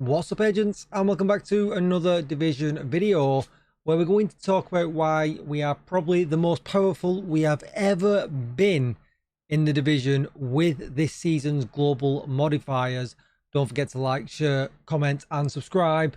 What's up, agents, and welcome back to another division video where we're going to talk about why we are probably the most powerful we have ever been in the division with this season's global modifiers. Don't forget to like, share, comment and subscribe,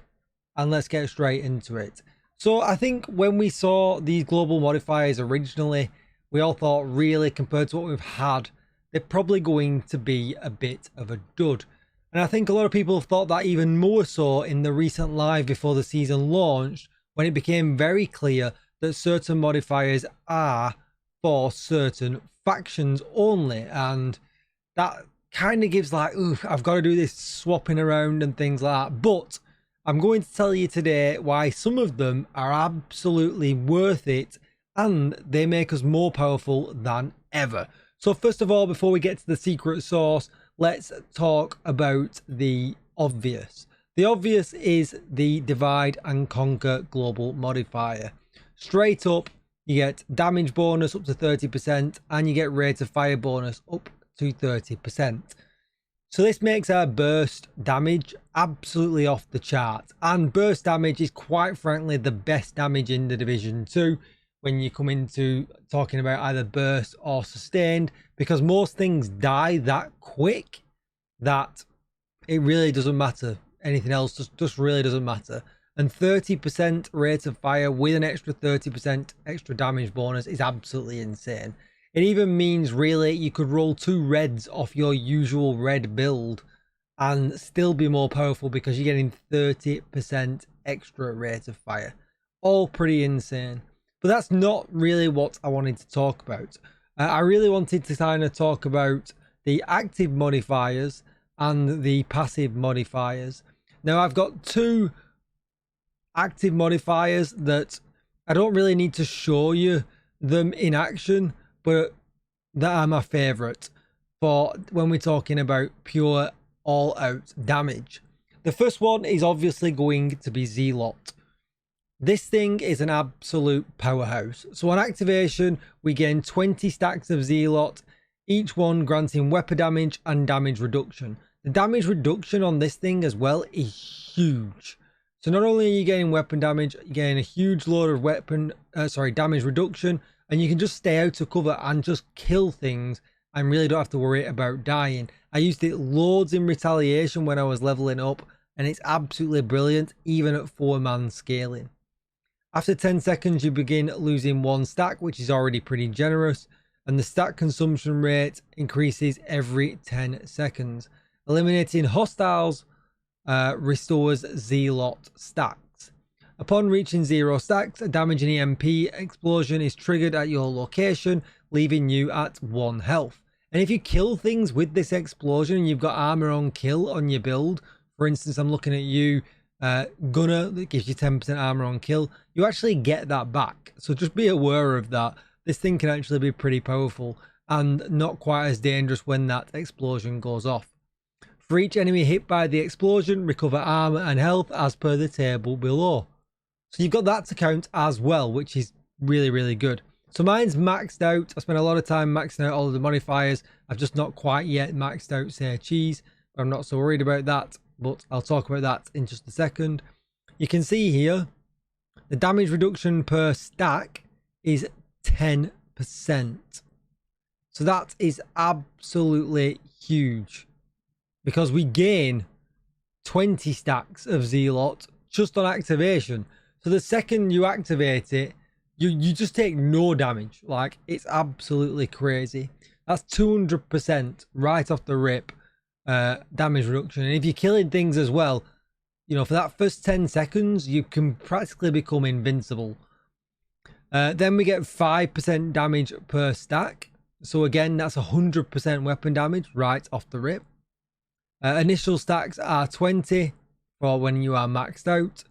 and let's get straight into it. So I think when we saw these global modifiers originally, we all thought, really, compared to what we've had, they're probably going to be a bit of a dud. And I think a lot of people have thought that even more so in the recent live before the season launched, when it became very clear that certain modifiers are for certain factions only. And that kind of gives like, ooh, I've got to do this swapping around and things like that. But I'm going to tell you today why some of them are absolutely worth it and they make us more powerful than ever. So first of all, before we get to the secret sauce, let's talk about the obvious. The obvious is the divide and conquer global modifier. Straight up, you get damage bonus up to 30% and you get rate of fire bonus up to 30%. So this makes our burst damage absolutely off the chart. And burst damage is quite frankly the best damage in the division too, when you come into talking about either burst or sustained, because most things die that quick that it really doesn't matter. Anything else just really doesn't matter. And 30% rate of fire with an extra 30% extra damage bonus is absolutely insane. It even means really you could roll 2 reds off your usual red build and still be more powerful because you're getting 30% extra rate of fire. All pretty insane. But that's not really what I wanted to talk about. I really wanted to kind of talk about the active modifiers and the passive modifiers. Now I've got 2 active modifiers that I don't really need to show you them in action, but that are my favorite for when we're talking about pure all-out damage. The first one is obviously going to be Zealot. This thing is an absolute powerhouse. So on activation, we gain 20 stacks of Zealot, each one granting weapon damage and damage reduction. The damage reduction on this thing as well is huge. So not only are you getting weapon damage, you're getting a huge load of damage reduction, and you can just stay out of cover and just kill things and really don't have to worry about dying. I used it loads in retaliation when I was leveling up, and it's absolutely brilliant even at 4-man scaling. After 10 seconds, you begin losing 1 stack, which is already pretty generous, and the stack consumption rate increases every 10 seconds. Eliminating hostiles restores Zealot stacks. Upon reaching 0 stacks, a damaging EMP explosion is triggered at your location, leaving you at 1 health. And if you kill things with this explosion and you've got armor on kill on your build, for instance, I'm looking at you, Gunner, that gives you 10% armor on kill, you actually get that back. So just be aware of that. This thing can actually be pretty powerful and not quite as dangerous when that explosion goes off. For each enemy hit by the explosion, recover armor and health as per the table below. So you've got that to count as well, which is really, really good. So mine's maxed out. I spent a lot of time maxing out all of the modifiers. I've just not quite yet maxed out, say, cheese, but I'm not so worried about that. But I'll talk about that in just a second. You can see here, the damage reduction per stack is 10%. So that is absolutely huge, because we gain 20 stacks of Zealot just on activation. So the second you activate it, you just take no damage. Like, it's absolutely crazy. That's 200% right off the rip. Damage reduction. And if you're killing things as well, you know, for that first 10 seconds you can practically become invincible. Then we get 5% damage per stack, so again that's 100% weapon damage right off the rip. Initial stacks are 20 for when you are maxed out.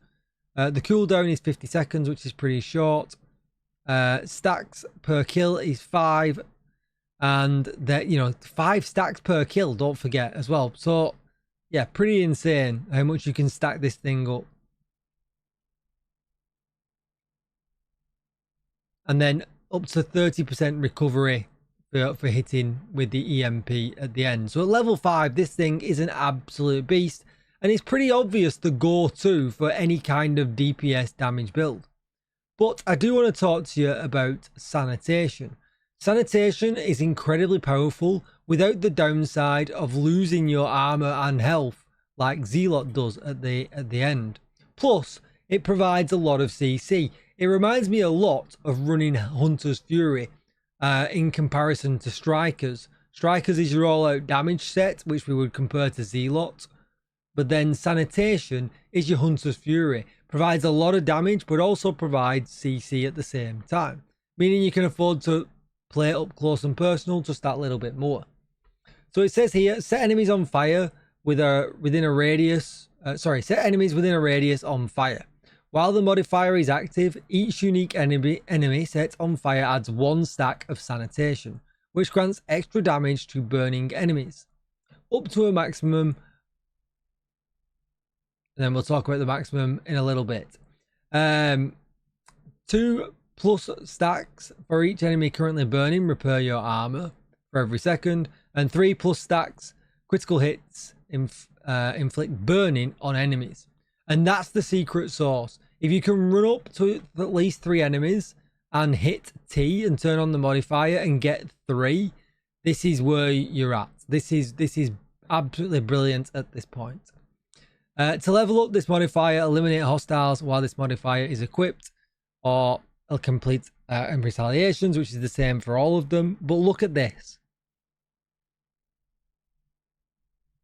The cooldown is 50 seconds, which is pretty short. Stacks per kill is 5, and that, you know, 5 stacks per kill, don't forget as well. So yeah, pretty insane how much you can stack this thing up. And then up to 30% recovery for hitting with the EMP at the end. So at level 5, this thing is an absolute beast. and it's pretty obvious the go-to for any kind of DPS damage build. But I do want to talk to you about Sanitation. Sanitation is incredibly powerful without the downside of losing your armor and health like Zealot does at the end. Plus, it provides a lot of CC. It reminds me a lot of running Hunter's Fury in comparison to Strikers. Strikers is your all-out damage set, which we would compare to Zealot. But then Sanitation is your Hunter's Fury. Provides a lot of damage, but also provides CC at the same time. Meaning you can afford to play it up close and personal just that little bit more. So it says here, set enemies on fire within a radius. Set enemies within a radius on fire. While the modifier is active, each unique enemy set on fire adds 1 stack of Sanitation, which grants extra damage to burning enemies. Up to a maximum. And then we'll talk about the maximum in a little bit. 2+ stacks for each enemy currently burning, repair your armor for every second. And 3+ stacks, critical hits, inflict burning on enemies. And that's the secret sauce. If you can run up to at least 3 enemies and hit T and turn on the modifier and get 3, this is where you're at. This is absolutely brilliant at this point. To level up this modifier, eliminate hostiles while this modifier is equipped, or complete retaliations, which is the same for all of them. But look at this.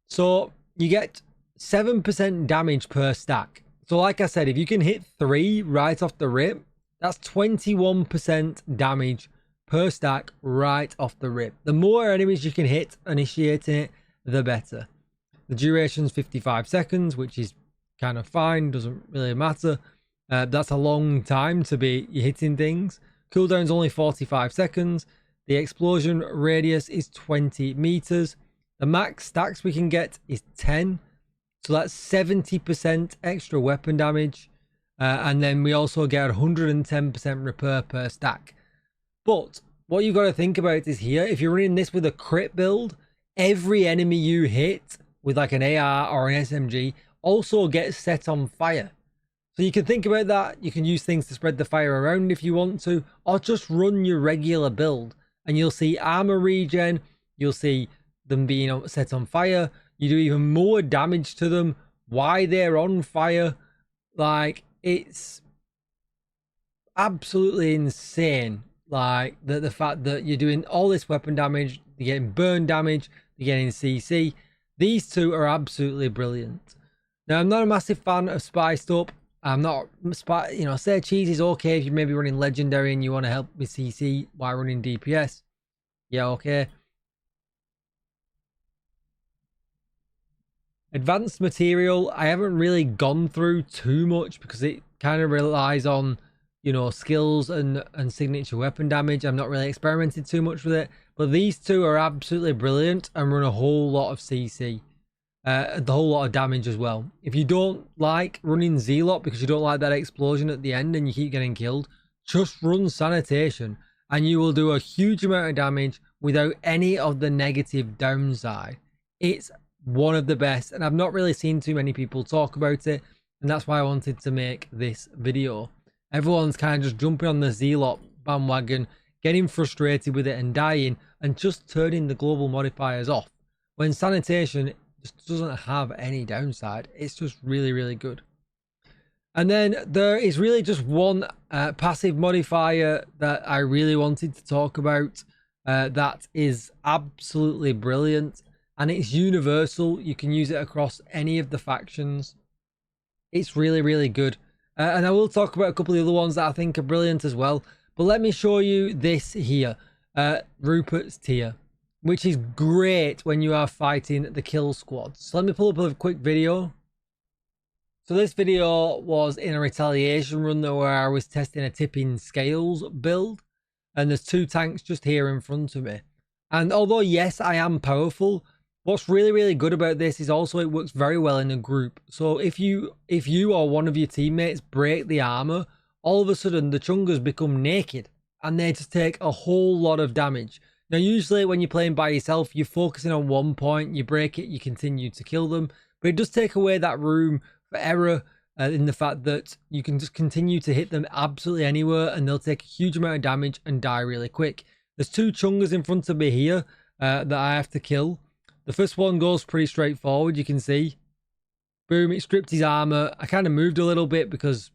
So you get 7% damage per stack. So like I said, if you can hit 3 right off the rip, that's 21% damage per stack right off the rip. The more enemies you can hit initiating it, the better. The duration's 55 seconds, which is kind of fine, doesn't really matter. That's a long time to be hitting things. Cooldown's only 45 seconds. The explosion radius is 20 meters. The max stacks we can get is 10. So that's 70% extra weapon damage. And then we also get 110% repair per stack. But what you've got to think about is here, if you're running this with a crit build, every enemy you hit with like an AR or an SMG also gets set on fire. So you can think about that. You can use things to spread the fire around if you want to, or just run your regular build and you'll see armor regen. You'll see them being set on fire. You do even more damage to them while they're on fire. Like, it's absolutely insane. Like the fact that you're doing all this weapon damage, you're getting burn damage, you're getting CC. These two are absolutely brilliant. Now, I'm not a massive fan of spiced up. I'm not, say cheese is okay if you're maybe running legendary and you want to help with CC while running DPS. Yeah, okay. Advanced material, I haven't really gone through too much because it kind of relies on, skills and signature weapon damage. I'm not really experimented too much with it. But these two are absolutely brilliant and run a whole lot of CC. The whole lot of damage as well. If you don't like running Zealot because you don't like that explosion at the end and you keep getting killed, just run Sanitation and you will do a huge amount of damage without any of the negative downside. It's one of the best, and I've not really seen too many people talk about it, and that's why I wanted to make this video. Everyone's kind of just jumping on the Zealot bandwagon, getting frustrated with it and dying, and just turning the global modifiers off, when Sanitation just doesn't have any downside. It's just really, really good. And then there is really just one passive modifier that I really wanted to talk about that is absolutely brilliant, and it's universal. You can use it across any of the factions. It's really, really good. And I will talk about a couple of the other ones that I think are brilliant as well. But let me show you this here, Rupert's Tier, which is great when you are fighting the kill squads. So let me pull up a quick video. So this video was in a retaliation run where I was testing a tipping scales build, and there's 2 tanks just here in front of me. And although yes, I am powerful, what's really, really good about this is also it works very well in a group. So if you or one of your teammates break the armor, all of a sudden the chungers become naked and they just take a whole lot of damage. Now, usually when you're playing by yourself, you're focusing on one point, you break it, you continue to kill them. but it does take away that room for error in the fact that you can just continue to hit them absolutely anywhere and they'll take a huge amount of damage and die really quick. There's 2 chungers in front of me here that I have to kill. The first one goes pretty straightforward, you can see. Boom, it stripped his armor. I kind of moved a little bit because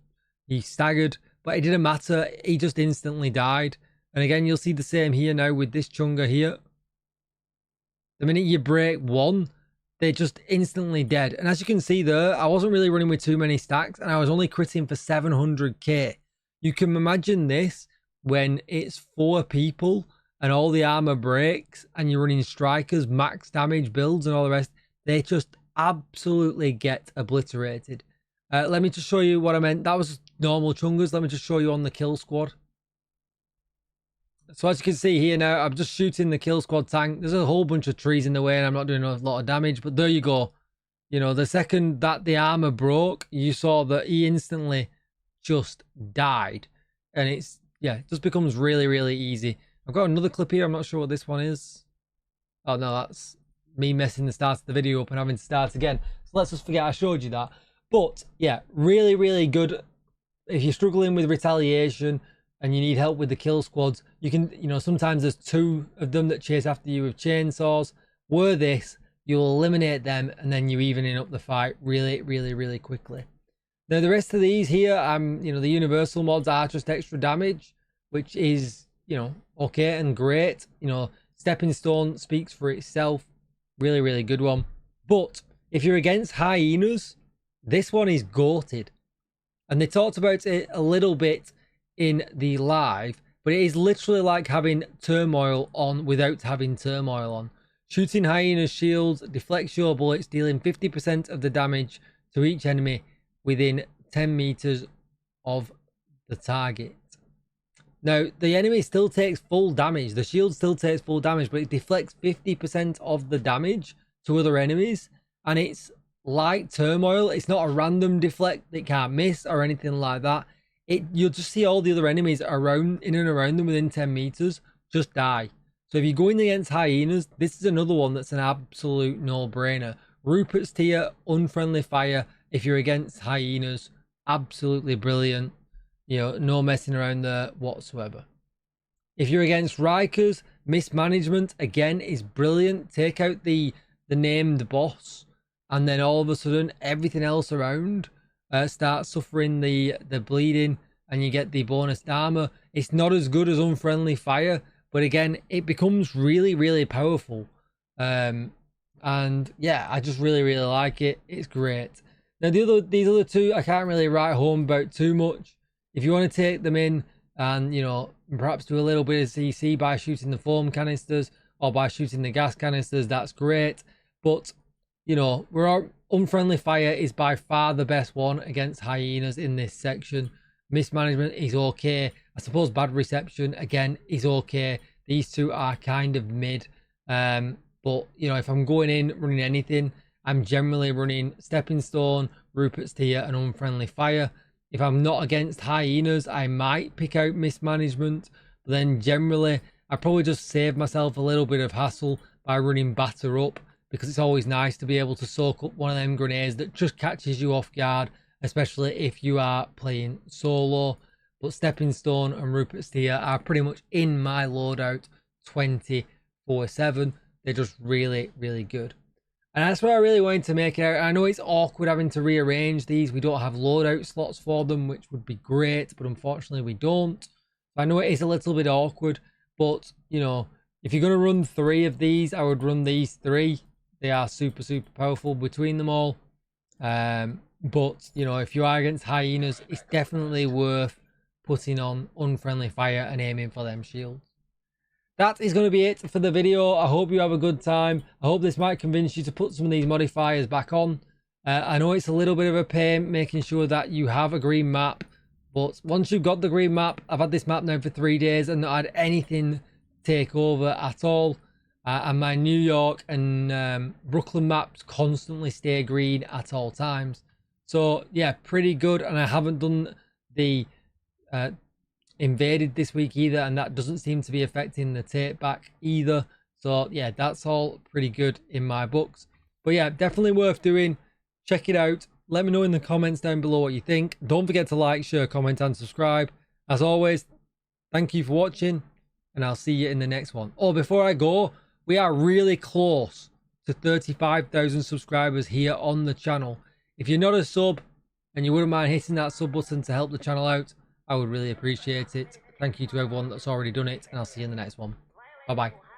he staggered, but it didn't matter. He just instantly died. And again, you'll see the same here now with this chunga here. The minute you break one, they're just instantly dead. And as you can see there, I wasn't really running with too many stacks and I was only critting for 700k. You can imagine this when it's 4 people and all the armor breaks and you're running strikers, max damage builds and all the rest. They just absolutely get obliterated. Let me just show you what I meant. That was normal chungers. Let me just show you on the kill squad. So as you can see here now, I'm just shooting the kill squad tank. There's a whole bunch of trees in the way and I'm not doing a lot of damage, but there you go. You know, the second that the armor broke, you saw that he instantly just died. And it's, yeah, it just becomes really, really easy. I've got another clip here. I'm not sure what this one is. Oh no, that's me messing the start of the video up and having to start again. So let's just forget I showed you that. But yeah, really, really good. If you're struggling with retaliation and you need help with the kill squads, you can, you know, sometimes there's 2 of them that chase after you with chainsaws. Were this, you'll eliminate them and then you're evening up the fight really, really, really quickly. Now the rest of these here, you know, the universal mods are just extra damage, which is, you know, okay and great. You know, Stepping Stone speaks for itself. Really, really good one. But if you're against hyenas, this one is goated. And they talked about it a little bit in the live, but it is literally like having turmoil on without having turmoil on. Shooting hyena's shields deflects your bullets, dealing 50% of the damage to each enemy within 10 meters of the target. Now, the enemy still takes full damage. The shield still takes full damage, but it deflects 50% of the damage to other enemies. And it's like turmoil. It's not a random deflect that can't miss or anything like that. You'll just see all the other enemies around, in and around them within 10 meters just die. So if you're going against hyenas, this is another one that's an absolute no-brainer. Rupert's tier, unfriendly fire. If you're against hyenas, absolutely brilliant. You know, no messing around there whatsoever. If you're against Rikers, mismanagement again is brilliant. Take out the named boss, and then all of a sudden everything else around starts suffering the bleeding, and you get the bonus armor. It's not as good as unfriendly fire, but again, it becomes really, really powerful. And yeah, I just really, really like it. It's great. Now these other 2 I can't really write home about too much. If you want to take them in and, you know, perhaps do a little bit of CC by shooting the foam canisters or by shooting the gas canisters, that's great. But, you know, unfriendly fire is by far the best one against hyenas in this section. Mismanagement is okay. I suppose bad reception, again, is okay. These 2 are kind of mid. But, you know, if I'm going in running anything, I'm generally running Stepping Stone, Rupert's tier, and unfriendly fire. If I'm not against hyenas, I might pick out mismanagement. But then generally, I probably just save myself a little bit of hassle by running batter up, because it's always nice to be able to soak up one of them grenades that just catches you off guard, especially if you are playing solo. But Stepping Stone and Rupert's tier are pretty much in my loadout 24/7. They're just really, really good. And that's what I really wanted to make it out. I know it's awkward having to rearrange these. We don't have loadout slots for them, which would be great, but unfortunately we don't. I know it is a little bit awkward, but, you know, if you're going to run 3 of these, I would run these 3. They are super, super powerful between them all. But, you know, if you are against hyenas, it's definitely worth putting on unfriendly fire and aiming for them shields. That is going to be it for the video. I hope you have a good time. I hope this might convince you to put some of these modifiers back on. I know it's a little bit of a pain making sure that you have a green map, but once you've got the green map, I've had this map now for 3 days and not had anything take over at all. And my New York and Brooklyn maps constantly stay green at all times. So yeah, pretty good. And I haven't done the invaded this week either, and that doesn't seem to be affecting the take back either. So yeah, that's all pretty good in my books. But yeah, definitely worth doing. Check it out. Let me know in the comments down below what you think. Don't forget to like, share, comment, and subscribe. As always, thank you for watching, and I'll see you in the next one. Oh, before I go, we are really close to 35,000 subscribers here on the channel. If you're not a sub and you wouldn't mind hitting that sub button to help the channel out, I would really appreciate it. Thank you to everyone that's already done it, and I'll see you in the next one. Bye-bye.